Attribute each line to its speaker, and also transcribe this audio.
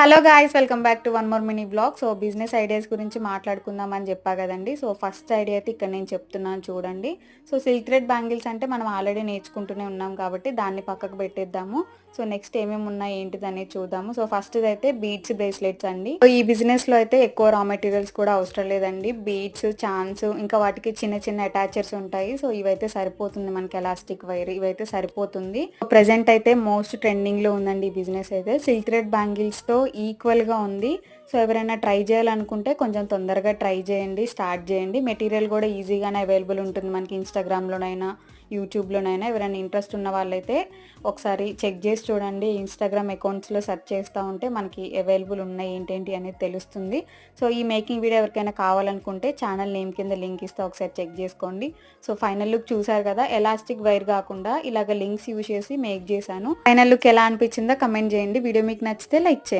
Speaker 1: Hello guys, welcome back to one more mini blog. So business ideas గురించి మాట్లాడుకుందాం అని చెప్పా కదండి. సో ఫస్ట్ ఐడియా అయితే ఇక్కడ నేను చెప్తున్నాను చూడండి. సో సిల్క్ థ్రెడ్ బ్యాంగిల్స్ అంటే మనం ఆల్రెడీ నేర్చుకుంటూనే ఉన్నాం కాబట్టి దాన్ని పక్కకు పెట్టేద్దాము. సో నెక్స్ట్ ఏమేమి ఉన్నాయి ఏంటిది అనేది చూద్దాము. సో ఫస్ట్ అయితే బీడ్స్ బ్రేస్లెట్స్ అండి. సో ఈ బిజినెస్ లో అయితే ఎక్కువ రా మెటీరియల్స్ కూడా అవసరం లేదండి. బీడ్స్, చాన్స్, ఇంకా వాటికి చిన్న చిన్న అటాచర్స్ ఉంటాయి. సో ఇవైతే సరిపోతుంది, మనకి ఎలాస్టిక్ వైర్ ఇవైతే సరిపోతుంది. ప్రెసెంట్ అయితే మోస్ట్ ట్రెండింగ్ లో ఉందండి ఈ బిజినెస్ అయితే. సిల్క్ థ్రెడ్ బ్యాంగిల్స్ తో ఈక్వల్గా ఉంది. సో ఎవరైనా ట్రై చేయాలనుకుంటే కొంచెం తొందరగా ట్రై చేయండి, స్టార్ట్ చేయండి. మెటీరియల్ కూడా ఈజీగానే అవైలబుల్ ఉంటుంది మనకి ఇన్స్టాగ్రామ్లోనైనా యూట్యూబ్లోనైనా. ఎవరైనా ఇంట్రెస్ట్ ఉన్న వాళ్ళైతే ఒకసారి చెక్ చేసి చూడండి. ఇన్స్టాగ్రామ్ అకౌంట్స్లో సెర్చ్ చేస్తూ ఉంటే మనకి అవైలబుల్ ఉన్నాయి ఏంటేంటి అనేది తెలుస్తుంది. సో ఈ మేకింగ్ వీడియో ఎవరికైనా కావాలనుకుంటే ఛానల్ నేమ్ కింద లింక్ ఇస్తే ఒకసారి చెక్ చేసుకోండి. సో ఫైనల్ లుక్ చూసారు కదా, ఎలాస్టిక్ వైర్ కాకుండా ఇలాగ లింక్స్ యూజ్ చేసి మేక్ చేశాను. ఫైనల్ లుక్ ఎలా అనిపించిందో కమెంట్ చేయండి. వీడియో మీకు నచ్చితే లైక్ చేయండి.